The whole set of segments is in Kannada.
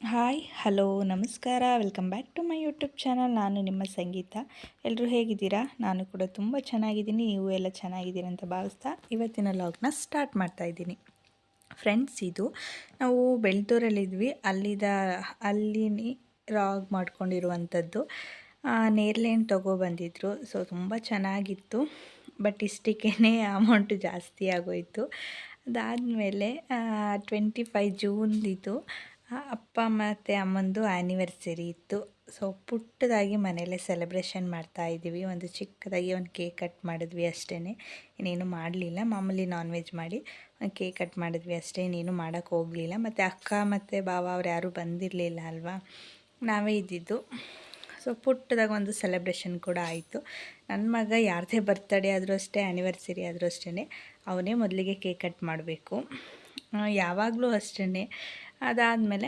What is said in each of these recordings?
ಹಾಯ್ ಹಲೋ ನಮಸ್ಕಾರ welcome back to my YouTube channel. ನಾನು ನಿಮ್ಮ ಸಂಗೀತ. ಎಲ್ಲರೂ ಹೇಗಿದ್ದೀರಾ? ನಾನು ಕೂಡ ತುಂಬ ಚೆನ್ನಾಗಿದ್ದೀನಿ. ನೀವು ಎಲ್ಲ ಚೆನ್ನಾಗಿದ್ದೀರ ಅಂತ ಭಾವಿಸ್ತಾ ಇವತ್ತಿನ ಲಾಗ್ನ ಸ್ಟಾರ್ಟ್ ಮಾಡ್ತಾ ಇದ್ದೀನಿ. ಫ್ರೆಂಡ್ಸ್, ಇದು ನಾವು ಬೆಳ್ತೂರಲ್ಲಿದ್ವಿ, ಅಲ್ಲಿ ಲಾಗ್ ಮಾಡ್ಕೊಂಡಿರುವಂಥದ್ದು. ನೇರ್ಲೆಹಣ್ಣು ತೊಗೊಬಂದಿದ್ರು. ಸೊ ತುಂಬ ಚೆನ್ನಾಗಿತ್ತು, ಬಟ್ ಇಷ್ಟಕ್ಕೇ ಅಮೌಂಟು ಜಾಸ್ತಿ ಆಗೋಯಿತು. ಅದಾದಮೇಲೆ 25 ಜೂನ್ದಿದ್ದು ಅಪ್ಪ ಮತ್ತು ಅಮ್ಮಂದು ಆ್ಯನಿವರ್ಸರಿ ಇತ್ತು. ಸೊ ಪುಟ್ಟದಾಗಿ ಮನೆಯಲ್ಲೇ ಸೆಲೆಬ್ರೇಷನ್ ಮಾಡ್ತಾಯಿದ್ದೀವಿ. ಒಂದು ಚಿಕ್ಕದಾಗಿ ಒಂದು ಕೇಕ್ ಕಟ್ ಮಾಡಿದ್ವಿ ಅಷ್ಟೇ, ಇನ್ನೇನು ಮಾಡಲಿಲ್ಲ. ಮಾಮೂಲಿ ನಾನ್ ವೆಜ್ ಮಾಡಿ ಒಂದು ಕೇಕ್ ಕಟ್ ಮಾಡಿದ್ವಿ ಅಷ್ಟೇ, ಇನ್ನೇನು ಮಾಡೋಕ್ಕೆ ಹೋಗಲಿಲ್ಲ. ಮತ್ತು ಅಕ್ಕ ಮತ್ತು ಬಾವ ಅವ್ರು ಯಾರೂ ಬಂದಿರಲಿಲ್ಲ ಅಲ್ವಾ, ನಾವೇ ಇದ್ದಿದ್ದು. ಸೊ ಪುಟ್ಟದಾಗ ಒಂದು ಸೆಲೆಬ್ರೇಷನ್ ಕೂಡ ಆಯಿತು. ನನ್ನ ಮಗ ಯಾರದೇ ಬರ್ತಡೇ ಆದರೂ ಅಷ್ಟೇ, ಆ್ಯನಿವರ್ಸರಿ ಆದರೂ ಅಷ್ಟೇ, ಅವನೇ ಮೊದಲಿಗೆ ಕೇಕ್ ಕಟ್ ಮಾಡಬೇಕು, ಯಾವಾಗಲೂ ಅಷ್ಟೇ. ಅದಾದಮೇಲೆ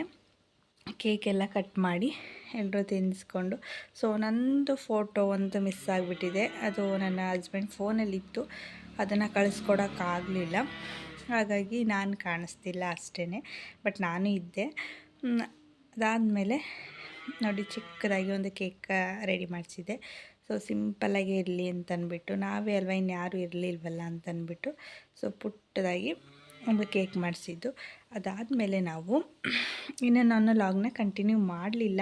ಕೇಕೆಲ್ಲ ಕಟ್ ಮಾಡಿ ಎಲ್ಲರೂ ತಿನ್ನಿಸ್ಕೊಂಡು. ಸೊ ನನ್ನದು ಫೋಟೋ ಒಂದು ಮಿಸ್ ಆಗಿಬಿಟ್ಟಿದೆ. ಅದು ನನ್ನ ಹಸ್ಬೆಂಡ್ ಫೋನಲ್ಲಿತ್ತು, ಅದನ್ನು ಕಳಿಸ್ಕೊಡೋಕ್ಕಾಗಲಿಲ್ಲ. ಹಾಗಾಗಿ ನಾನು ಕಾಣಿಸ್ತಿಲ್ಲ ಅಷ್ಟೇ, ಬಟ್ ನಾನು ಇದ್ದೆ. ಅದಾದಮೇಲೆ ನೋಡಿ, ಚಿಕ್ಕದಾಗಿ ಒಂದು ಕೇಕ್ ರೆಡಿ ಮಾಡಿಸಿದ್ದೆ. ಸೊ ಸಿಂಪಲ್ಲಾಗಿ ಇರಲಿ ಅಂತಂದ್ಬಿಟ್ಟು, ನಾವೇ ಅಲ್ವಾ, ಇನ್ಯಾರೂ ಇರಲಿಲ್ವಲ್ಲ ಅಂತಂದ್ಬಿಟ್ಟು ಸೊ ಪುಟ್ಟದಾಗಿ ಒಂದು ಕೇಕ್ ಮಾಡಿಸಿದ್ದು. ಅದಾದಮೇಲೆ ನಾವು ಇನ್ನು ನಾನು ಲಾಗ್ನ ಕಂಟಿನ್ಯೂ ಮಾಡಲಿಲ್ಲ.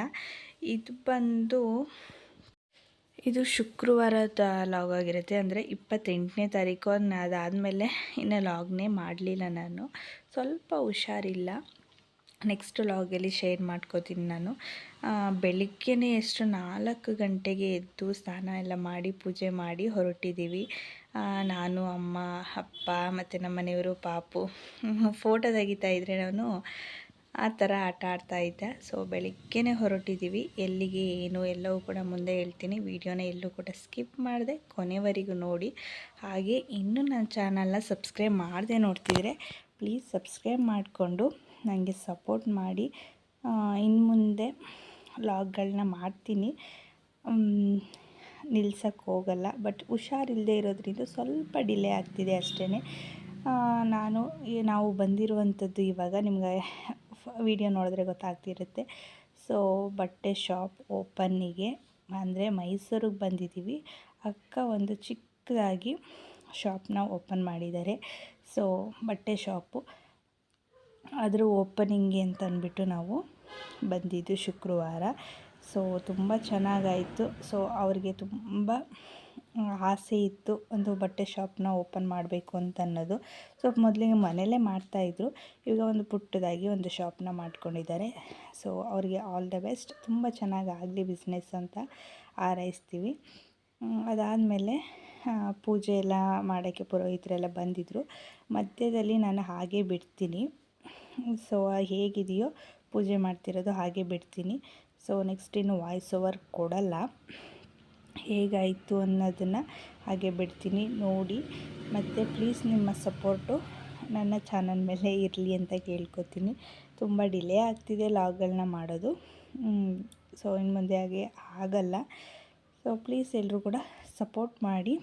ಇದು ಶುಕ್ರವಾರದ ಲಾಗ್ ಆಗಿರುತ್ತೆ, ಅಂದರೆ 28ನೇ ತಾರೀಕು. ಅದಾದಮೇಲೆ ಇನ್ನು ಲಾಗ್ನೇ ಮಾಡಲಿಲ್ಲ. ನಾನು ಸ್ವಲ್ಪ ಹುಷಾರಿಲ್ಲ, ನೆಕ್ಸ್ಟ್ ಲಾಗಲ್ಲಿ ಶೇರ್ ಮಾಡ್ಕೋತೀನಿ. ನಾನು ಬೆಳಿಗ್ಗೆನೇ 4 ಗಂಟೆಗೆ ಎದ್ದು ಸ್ನಾನ ಎಲ್ಲ ಮಾಡಿ ಪೂಜೆ ಮಾಡಿ ಹೊರಟಿದ್ದೀವಿ. ನಾನು, ಅಮ್ಮ, ಅಪ್ಪ ಮತ್ತು ನಮ್ಮ ಮನೆಯವರು. ಪಾಪು ಫೋಟೋ ತೆಗಿತಾಯಿದ್ರೆ ನಾನು ಆ ಥರ ಆಟ ಆಡ್ತಾಯಿದ್ದೆ. ಸೊ ಬೆಳಿಗ್ಗೆನೇ ಹೊರಟಿದ್ದೀವಿ. ಎಲ್ಲಿಗೆ ಏನು ಎಲ್ಲವೂ ಕೂಡ ಮುಂದೆ ಹೇಳ್ತೀನಿ. ವಿಡಿಯೋನ ಎಲ್ಲೂ ಕೂಡ ಸ್ಕಿಪ್ ಮಾಡಿದೆ, ಕೊನೆವರೆಗೂ ನೋಡಿ. ಹಾಗೆ ಇನ್ನೂ ನನ್ನ ಚಾನಲ್ನ ಸಬ್ಸ್ಕ್ರೈಬ್ ಮಾಡದೆ ನೋಡ್ತಿದ್ರೆ ಪ್ಲೀಸ್ ಸಬ್ಸ್ಕ್ರೈಬ್ ಮಾಡಿಕೊಂಡು ನನಗೆ ಸಪೋರ್ಟ್ ಮಾಡಿ. ಇನ್ನು ಮುಂದೆ ಲಾಗ್ಗಳನ್ನ ಮಾಡ್ತೀನಿ, ನಿಲ್ಸಕ್ಕೆ ಹೋಗಲ್ಲ. ಬಟ್ ಹುಷಾರಿಲ್ಲದೆ ಇರೋದ್ರಿಂದ ಸ್ವಲ್ಪ ಡಿಲೇ ಆಗ್ತಿದೆ ಅಷ್ಟೇ. ನಾವು ಬಂದಿರುವಂಥದ್ದು ಇವಾಗ ನಿಮ್ಗೆ ವಿಡಿಯೋ ನೋಡಿದ್ರೆ ಗೊತ್ತಾಗ್ತಿರುತ್ತೆ. ಸೊ ಬಟ್ಟೆ ಶಾಪ್ ಓಪನ್ನಿಗೆ ಅಂದರೆ ಮೈಸೂರಿಗೆ ಬಂದಿದ್ದೀವಿ. ಅಕ್ಕ ಒಂದು ಚಿಕ್ಕದಾಗಿ ಶಾಪ್ನ ಓಪನ್ ಮಾಡಿದ್ದಾರೆ. ಸೊ ಬಟ್ಟೆ ಶಾಪು, ಅದರ ಓಪನಿಂಗ್ಗೆ ಅಂತ ಅಂದ್ಬಿಟ್ಟು ನಾವು ಬಂದಿದ್ದು ಶುಕ್ರವಾರ. ಸೊ ತುಂಬ ಚೆನ್ನಾಗಾಯಿತು. ಸೊ ಅವ್ರಿಗೆ ತುಂಬ ಆಸೆ ಇತ್ತು ಒಂದು ಬಟ್ಟೆ ಶಾಪ್ನ ಓಪನ್ ಮಾಡಬೇಕು ಅಂತ ಅನ್ನೋದು. ಸೊ ಮೊದಲಿಗೆ ಮನೆಯಲ್ಲೇ ಮಾಡ್ತಾಯಿದ್ರು, ಈಗ ಒಂದು ಪುಟ್ಟದಾಗಿ ಒಂದು ಶಾಪ್ನ ಮಾಡ್ಕೊಂಡಿದ್ದಾರೆ. ಸೊ ಅವ್ರಿಗೆ ಆಲ್ ದ ಬೆಸ್ಟ್, ತುಂಬ ಚೆನ್ನಾಗಾಗಲಿ ಬಿಸ್ನೆಸ್ ಅಂತ ಹಾರೈಸ್ತೀವಿ. ಅದಾದಮೇಲೆ ಪೂಜೆ ಎಲ್ಲ ಮಾಡೋಕ್ಕೆ ಪುರೋಹಿತರೆಲ್ಲ ಬಂದಿದ್ದರು. ಮಧ್ಯದಲ್ಲಿ ನಾನು ಹಾಗೆ ಬಿಡ್ತೀನಿ. ಸೊ ಹೇಗಿದೆಯೋ ಪೂಜೆ ಮಾಡ್ತಿರೋದು ಹಾಗೆ ಬಿಡ್ತೀನಿ. ಸೊ ನೆಕ್ಸ್ಟ್ ಇನ್ನು ವಾಯ್ಸ್ ಓವರ್ ಕೊಡಲ್ಲ, ಹೇಗಾಯಿತು ಅನ್ನೋದನ್ನು ಹಾಗೆ ಬಿಡ್ತೀನಿ ನೋಡಿ. ಮತ್ತು ಪ್ಲೀಸ್ ನಿಮ್ಮ ಸಪೋರ್ಟು ನನ್ನ ಚಾನಲ್ ಮೇಲೆ ಇರಲಿ ಅಂತ ಕೇಳ್ಕೊತೀನಿ. ತುಂಬ ಡಿಲೇ ಆಗ್ತಿದೆ ಲಾಗ್ಗಳನ್ನ ಮಾಡೋದು. ಸೊ ಇನ್ನು ಮುಂದೆ ಹಾಗೆ ಆಗಲ್ಲ. ಸೊ ಪ್ಲೀಸ್ ಎಲ್ಲರೂ ಕೂಡ ಸಪೋರ್ಟ್ ಮಾಡಿ.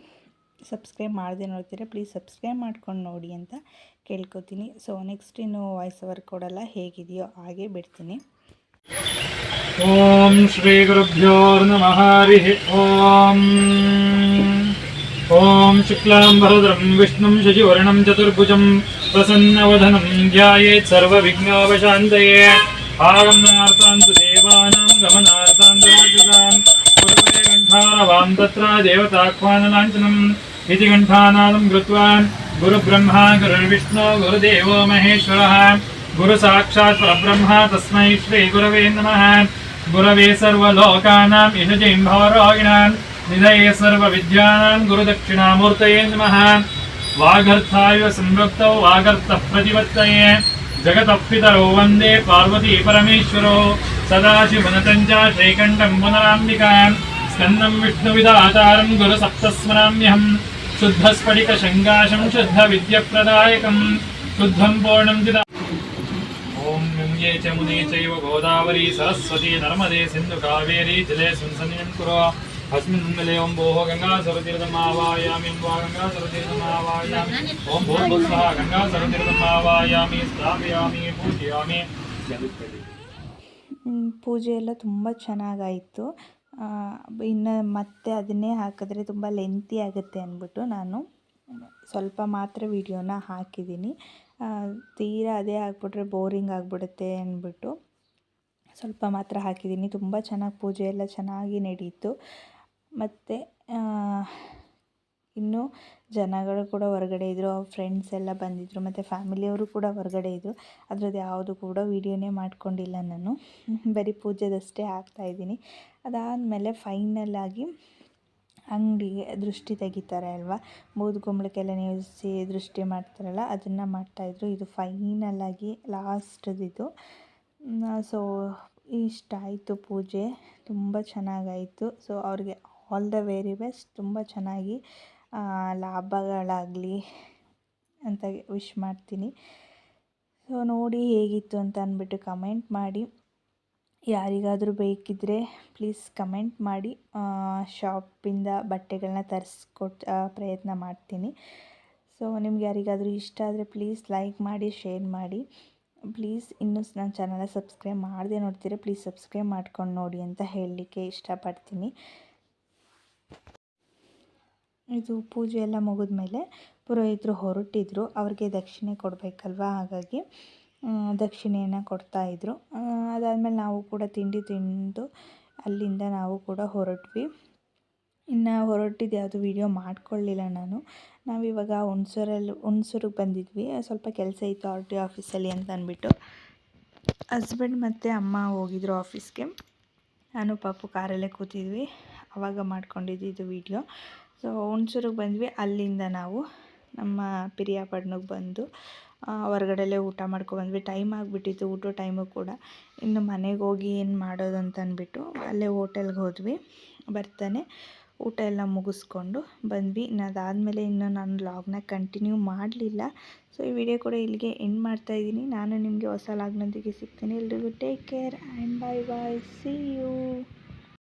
ಸಬ್ಸ್ಕ್ರೈಬ್ ಮಾಡದೆ ನೋಡ್ತೀರಾ, ಪ್ಲೀಸ್ ಸಬ್ಸ್ಕ್ರೈಬ್ ಮಾಡ್ಕೊಂಡು ನೋಡಿ ಅಂತ ಕೇಳ್ಕೊತೀನಿ. ಸೊ ನೆಕ್ಸ್ಟ್ ಇನ್ನು ವಾಯ್ಸ್ ಓವರ್ ಕೊಡಲ್ಲ, ಹೇಗಿದೆಯೋ ಹಾಗೆ ಬಿಡ್ತೀನಿ. ಓಂ ಶ್ರೀ ಗುರುಭ್ಯೋ ನಮಃ. ಹರಿಃ ಓಂ. ಓಂ ಶುಕ್ಲಾಂಬರಧರಂ ವಿಷ್ಣುಂ ಶಶಿವರ್ಣಂ ಚತುರ್ಭುಜಂ ಪ್ರಸನ್ನವದನಂ ಧ್ಯಾಯೇತ್ ಸರ್ವವಿಘ್ನೋಪಶಾಂತಯೇ. ಆಗಮನಾರ್ಥಾಂತು ದೇವಾನಾಂ ಗಮನಾರ್ಥಾಂತು ರಾಜಸಾಂ ಗುರುವೇ ಕಂಠಾರವಾಂ ತತ್ರ ದೇವತಾಹ್ವಾನಲಾಂಛನಂ ಇತಿ ಕಂಠಾನಾದಂ ಕೃತ್ವಾ ಗುರುಬ್ರಹ್ಮ ಗುರುರ್ವಿಷ್ಣು ಗುರುದೇವೋ ಮಹೇಶ್ವರಃ ಗುರು ಸಾಕ್ಷಾತ್ ಪರಬ್ರಹ್ಮ ತಸ್ಮೈ ಶ್ರೀ ಗುರವೇ ನಮಃ. ಗುರವೇ ಸರ್ವಲೋಕಾನಾಂ ಇಹಜೈಂಭವರೋಗಿಣಾಂ ನಿಧಯೇ ಸರ್ವವಿದ್ಯಾನಾಂ ಗುರುದಕ್ಷಿಣಾಮೂರ್ತಯೇ ನಮಃ. ವಾಗರ್ಥಾಯ ಸಂವೃಕ್ತೌ ವಾಗರ್ಥಃ ಪ್ರತಿಪತ್ತಯೇ ಜಗತಃ ಪಿತರೋ ವಂದೇ ಪಾರ್ವತೀ ಪರಮೇಶ್ವರೋ. ಸದಾಶಿವನತಂ ಚ ಶ್ರೀಕಂಠಂ ಪುನರಾಂಬಿಕಾಂ ಸ್ಕಂದಂ ವಿಷ್ಣುವಿದಾತಾರಂ ಗುರು ಸಪ್ತಸ್ಮರಾಮ್ಯಹಂ. ಶುದ್ಧಸ್ಫಟಿಕಶಂಕಾಶಂ ಶುದ್ಧವಿದ್ಯಪ್ರದಾಯಕಂ ಶುದ್ಧಂ ಪೂರ್ಣಂ ಚಿದ. ಓಂ ಗಂಗೆ ಚ ಮುನಿ ಚೈವ ಗೋದಾವರಿ ಸರಸ್ವತಿ ನರ್ಮದೆ ಸಿಂಧು ಕಾವೇರಿ ಜಲೇಸ್ಮಿನ್ ಸನ್ನಿಧಿಂ ಕುರು. अस्मिन् मङ्गले ओं भोः गंगा सरतीर्थमावायामि वा गंगा सरतीर्थमावायामि ओं भूर्भुवः गंगा सरतीर्थमावायामि स्थापयामि पूजयामि. ಪೂಜೆ ಎಲ್ಲ ತುಂಬ ಚೆನ್ನಾಗಾಯಿತು. ಇನ್ನು ಮತ್ತೆ ಅದನ್ನೇ ಹಾಕಿದ್ರೆ ತುಂಬ ಲೆಂತಿ ಆಗುತ್ತೆ ಅಂದ್ಬಿಟ್ಟು ನಾನು ಸ್ವಲ್ಪ ಮಾತ್ರ ವೀಡಿಯೋನ ಹಾಕಿದ್ದೀನಿ. ತೀರಾ ಅದೇ ಹಾಕ್ಬಿಟ್ರೆ ಬೋರಿಂಗ್ ಆಗಿಬಿಡುತ್ತೆ ಅಂದ್ಬಿಟ್ಟು ಸ್ವಲ್ಪ ಮಾತ್ರ ಹಾಕಿದ್ದೀನಿ. ತುಂಬ ಚೆನ್ನಾಗಿ ಪೂಜೆ ಎಲ್ಲ ಚೆನ್ನಾಗಿ ನಡೀತು. ಮತ್ತು ಇನ್ನು ಜನಗಳು ಕೂಡ ಹೊರಗಡೆ ಇದ್ದರು, ಅವ್ರ ಫ್ರೆಂಡ್ಸ್ ಎಲ್ಲ ಬಂದಿದ್ದರು, ಮತ್ತು ಫ್ಯಾಮಿಲಿಯವರು ಕೂಡ ಹೊರಗಡೆ ಇದ್ದರು. ಅದರದ್ದು ಯಾವುದು ಕೂಡ ವೀಡಿಯೋನೇ ಮಾಡ್ಕೊಂಡಿಲ್ಲ ನಾನು, ಬರೀ ಪೂಜೆದಷ್ಟೇ ಹಾಕ್ತಾಯಿದ್ದೀನಿ. ಅದಾದಮೇಲೆ ಫೈನಲ್ಲಾಗಿ ಅಂಗಡಿಗೆ ದೃಷ್ಟಿ ತೆಗಿತಾರೆ ಅಲ್ವಾ, ಬೂದುಗುಂಬಳಕ್ಕೆಲ್ಲ ನೇಮಿಸಿ ದೃಷ್ಟಿ ಮಾಡ್ತಾರಲ್ಲ, ಅದನ್ನು ಮಾಡ್ತಾಯಿದ್ರು. ಇದು ಫೈನಲಾಗಿ ಲಾಸ್ಟ್ದಿದು. ಸೊ ಇಷ್ಟ ಆಯಿತು ಪೂಜೆ, ತುಂಬ ಚೆನ್ನಾಗಾಯಿತು. ಸೊ ಅವ್ರಿಗೆ ಆಲ್ ದ ವೆರಿ ಬೆಸ್ಟ್, ತುಂಬ ಚೆನ್ನಾಗಿ ಲಾಭಗಳಾಗಲಿ ಅಂತ ವಿಶ್ ಮಾಡ್ತೀನಿ. ಸೊ ನೋಡಿ ಹೇಗಿತ್ತು ಅಂತ ಅಂದ್ಬಿಟ್ಟು ಕಮೆಂಟ್ ಮಾಡಿ. ಯಾರಿಗಾದರೂ ಬೇಕಿದ್ದರೆ ಪ್ಲೀಸ್ ಕಮೆಂಟ್ ಮಾಡಿ. ಶಾಪಿಂದ ಬಟ್ಟೆಗಳನ್ನ ತರಿಸ್ಕೊಟ್ಟು ಪ್ರಯತ್ನ ಮಾಡ್ತೀನಿ. ಸೊ ನಿಮ್ಗೆ ಯಾರಿಗಾದರೂ ಇಷ್ಟ ಆದರೆ ಪ್ಲೀಸ್ ಲೈಕ್ ಮಾಡಿ, ಶೇರ್ ಮಾಡಿ. ಪ್ಲೀಸ್ ಇನ್ನೂ ನನ್ನ ಚಾನಲ್ನ ಸಬ್ಸ್ಕ್ರೈಬ್ ಮಾಡದೆ ನೋಡ್ತೀರಾ, ಪ್ಲೀಸ್ ಸಬ್ಸ್ಕ್ರೈಬ್ ಮಾಡ್ಕೊಂಡು ನೋಡಿ ಅಂತ ಹೇಳಲಿಕ್ಕೆ ಇಷ್ಟಪಡ್ತೀನಿ. ಇದು ಪೂಜೆ ಎಲ್ಲ ಮುಗಿದ್ಮೇಲೆ ಪುರೋಹಿತರು ಹೊರಟಿದ್ರು, ಅವ್ರಿಗೆ ದಕ್ಷಿಣೆ ಕೊಡಬೇಕಲ್ವ, ಹಾಗಾಗಿ ದಕ್ಷಿಣೆಯನ್ನು ಕೊಡ್ತಾಯಿದ್ರು. ಅದಾದಮೇಲೆ ನಾವು ಕೂಡ ತಿಂಡಿ ತಿಂದು ಅಲ್ಲಿಂದ ನಾವು ಕೂಡ ಹೊರಟ್ವಿ. ಇನ್ನು ಹೊರಟಿದ್ದು ಯಾವುದು ವೀಡಿಯೋ ಮಾಡ್ಕೊಳ್ಳಿಲ್ಲ ನಾನು. ನಾವಿವಾಗ ಹುಣಸೂರಿಗೆ ಬಂದಿದ್ವಿ, ಸ್ವಲ್ಪ ಕೆಲಸ ಇತ್ತು ಆರ್ ಟಿ ಆಫೀಸಲ್ಲಿ ಅಂತ ಅಂದ್ಬಿಟ್ಟು. ಹಸ್ಬೆಂಡ್ ಮತ್ತು ಅಮ್ಮ ಹೋಗಿದ್ರು ಆಫೀಸ್ಗೆ, ನಾನು ಪಾಪು ಕಾರಲ್ಲೇ ಕೂತಿದ್ವಿ, ಆವಾಗ ಮಾಡ್ಕೊಂಡಿದ್ದು ವೀಡಿಯೋ. ಸೊ ಹುಣಸೂರಿಗೆ ಬಂದ್ವಿ, ಅಲ್ಲಿಂದ ನಾವು ನಮ್ಮ ಪಿರಿಯಾಪಟ್ಟಣಕ್ಕೆ ಬಂದು ಹೊರಗಡೆಯಲ್ಲೇ ಊಟ ಮಾಡ್ಕೊಬಂದ್ವಿ. ಟೈಮ್ ಆಗಿಬಿಟ್ಟಿತ್ತು ಊಟ ಟೈಮು ಕೂಡ. ಇನ್ನು ಮನೆಗೆ ಹೋಗಿ ಏನು ಮಾಡೋದು ಅಂತ ಅಂದ್ಬಿಟ್ಟು ಅಲ್ಲೇ ಹೋಟೆಲ್ಗೆ ಹೋದ್ವಿ. ಬರ್ತಾನೆ ಊಟ ಎಲ್ಲ ಮುಗಿಸ್ಕೊಂಡು ಬಂದ್ವಿ. ಅದಾದಮೇಲೆ ಇನ್ನು ನಾನು ವ್ಲಾಗ್ನ ಕಂಟಿನ್ಯೂ ಮಾಡಲಿಲ್ಲ. ಸೊ ಈ ವಿಡಿಯೋ ಕೂಡ ಇಲ್ಲಿಗೆ ಎಂಡ್ ಮಾಡ್ತಾಯಿದ್ದೀನಿ. ನಾನು ನಿಮಗೆ ಹೊಸ ವ್ಲಾಗ್ನೊಂದಿಗೆ ಸಿಗ್ತೀನಿ. ಎಲ್ರಿಗೂ take care and bye bye, see you.